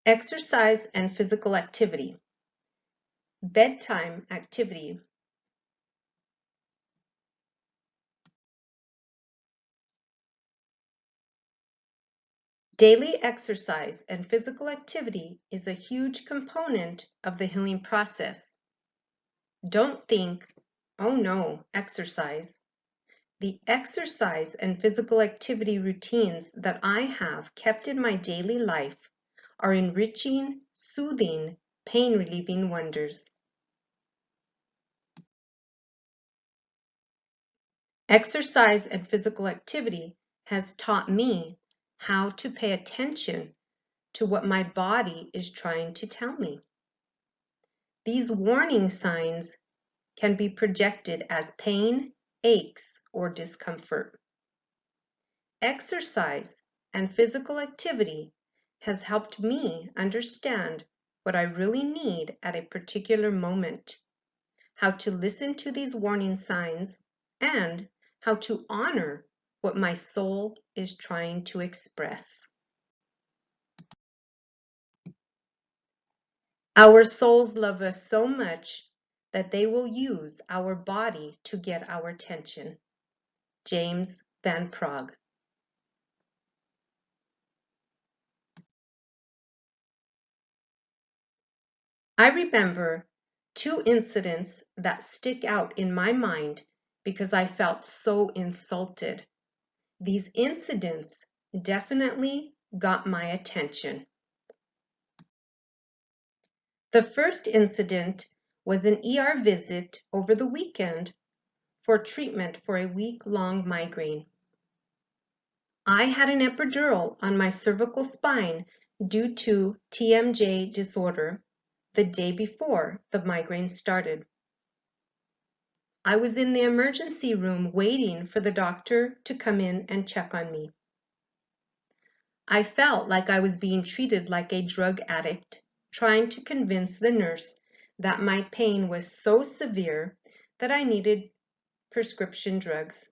Exercise and physical activity. Bedtime activity. Daily exercise and physical activity is a huge component of the healing process. Don't think, oh no, exercise. The exercise and physical activity routines that I have kept in my daily life are enriching, soothing, pain-relieving wonders. Exercise and physical activity has taught me how to pay attention to what my body is trying to tell me. These warning signs can be projected as pain, aches, or discomfort. Exercise and physical activity has helped me understand what I really need at a particular moment, how to listen to these warning signs, and how to honor what my soul is trying to express. Our souls love us so much that they will use our body to get our attention. James Van Praagh. I remember two incidents that stick out in my mind because I felt so insulted. These incidents definitely got my attention. The first incident was an ER visit over the weekend for treatment for a week-long migraine. I had an epidural on my cervical spine due to TMJ disorder the day before the migraine started. I was in the emergency room waiting for the doctor to come in and check on me. I felt like I was being treated like a drug addict, trying to convince the nurse that my pain was so severe that I needed prescription drugs.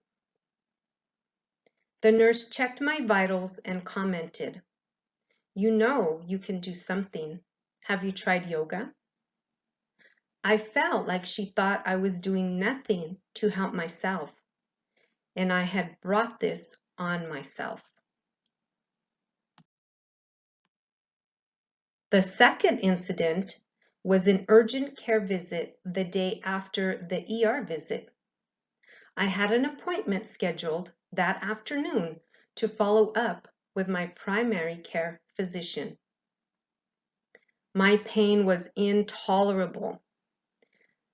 The nurse checked my vitals and commented, "You know you can do something. Have you tried yoga?" I felt like she thought I was doing nothing to help myself, and I had brought this on myself. The second incident was an urgent care visit the day after the ER visit. I had an appointment scheduled that afternoon to follow up with my primary care physician. My pain was intolerable,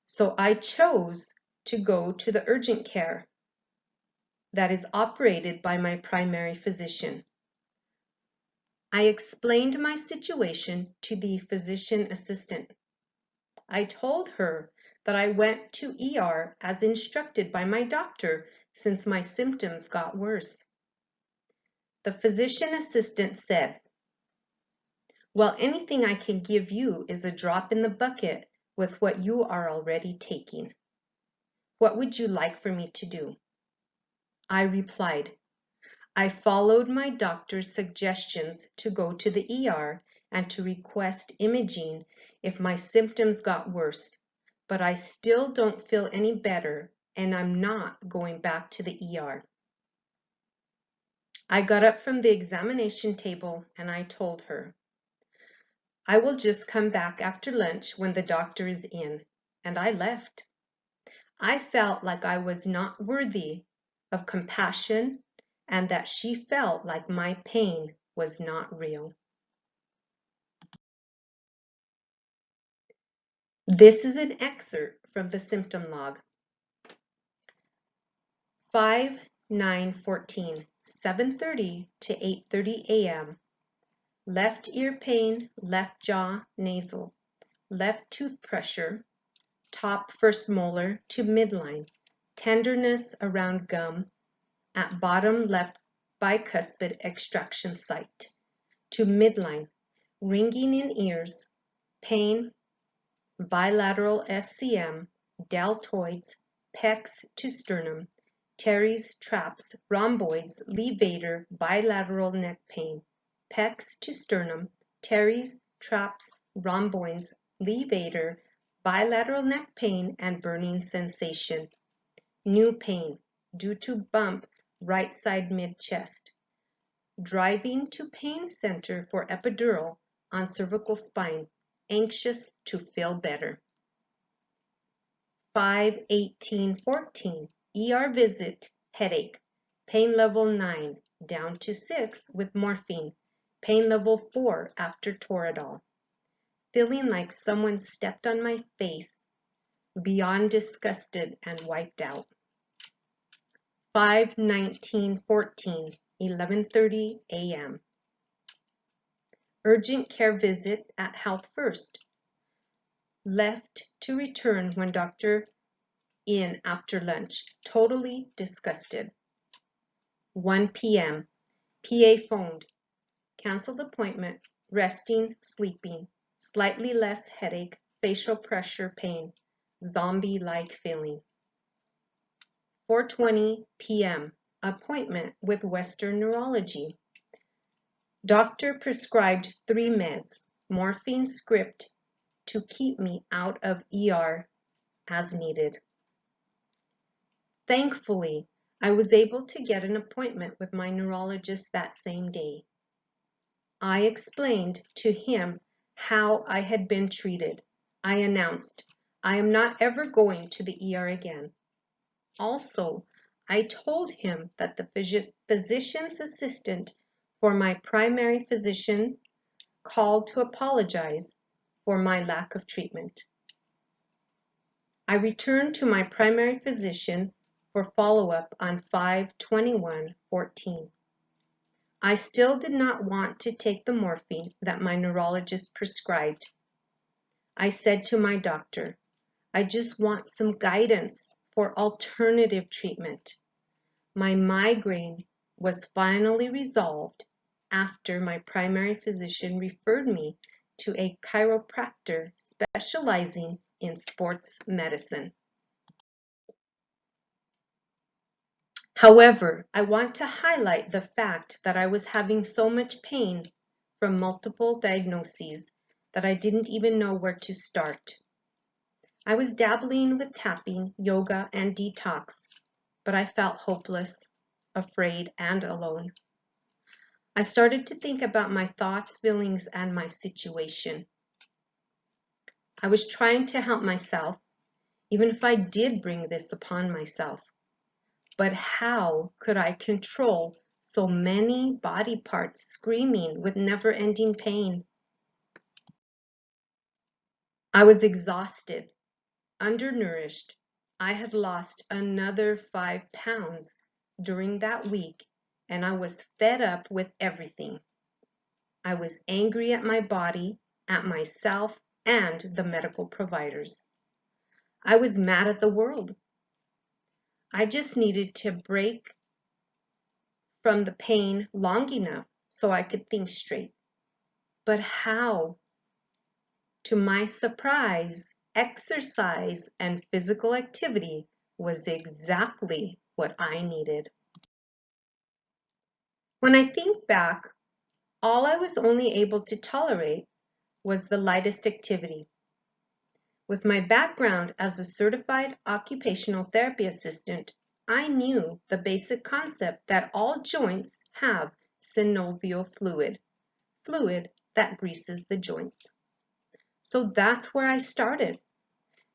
so I chose to go to the urgent care that is operated by my primary physician. I explained my situation to the physician assistant. I told her that I went to ER as instructed by my doctor since my symptoms got worse. The physician assistant said, "Well, anything I can give you is a drop in the bucket with what you are already taking. What would you like for me to do?" I replied, "I followed my doctor's suggestions to go to the ER and to request imaging if my symptoms got worse, but I still don't feel any better and I'm not going back to the ER." I got up from the examination table and I told her, "I will just come back after lunch when the doctor is in," and I left. I felt like I was not worthy of compassion and that she felt like my pain was not real. This is an excerpt from the symptom log. 5/9/14, 7:30 to 8:30 a.m. Left ear pain, left jaw, nasal, left tooth pressure, top first molar to midline, tenderness around gum, at bottom left bicuspid extraction site, to midline, ringing in ears, pain, bilateral SCM, deltoids, pecs to sternum, teres, traps, rhomboids, levator, bilateral neck pain, pecs to sternum, teres, traps, rhomboids, levator, bilateral neck pain, and burning sensation. New pain due to bump right side mid-chest. Driving to pain center for epidural on cervical spine. Anxious to feel better. 5/18/14 ER visit, headache, pain level 9, down to 6 with morphine, pain level 4 after Toradol. Feeling like someone stepped on my face, beyond disgusted and wiped out. 5/19/14, 11:30 a.m. Urgent care visit at Health First. Left to return when doctor in after lunch. Totally disgusted. 1 p.m. PA phoned. Canceled appointment. Resting, sleeping. Slightly less headache, facial pressure pain. Zombie-like feeling. 4:20 p.m. Appointment with Western Neurology. Doctor prescribed 3 meds, morphine script to keep me out of ER as needed. Thankfully, I was able to get an appointment with my neurologist that same day. I explained to him how I had been treated. I announced, I am not ever going to the ER again. Also, I told him that the physician's assistant for my primary physician called to apologize for my lack of treatment. I returned to my primary physician for follow-up on 5/21/14. I still did not want to take the morphine that my neurologist prescribed. I said to my doctor, I just want some guidance for alternative treatment. My migraine was finally resolved after my primary physician referred me to a chiropractor specializing in sports medicine. However, I want to highlight the fact that I was having so much pain from multiple diagnoses that I didn't even know where to start. I was dabbling with tapping, yoga, and detox, but I felt hopeless, afraid, and alone. I started to think about my thoughts, feelings, and my situation. I was trying to help myself, even if I did bring this upon myself. But how could I control so many body parts screaming with never-ending pain? I was exhausted, undernourished. I had lost another 5 pounds during that week, and I was fed up with everything. I was angry at my body, at myself, and the medical providers. I was mad at the world. I just needed to break from the pain long enough so I could think straight. But how? To my surprise, exercise and physical activity was exactly what I needed. When I think back, all I was only able to tolerate was the lightest activity. With my background as a certified occupational therapy assistant, I knew the basic concept that all joints have synovial fluid that greases the joints. So that's where I started.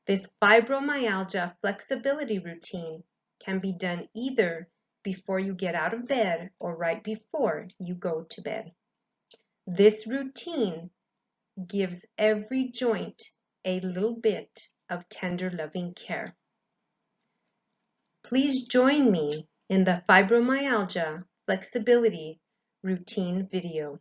This fibromyalgia flexibility routine can be done either before you get out of bed or right before you go to bed. This routine gives every joint a little bit of tender, loving care. Please join me in the fibromyalgia flexibility routine video.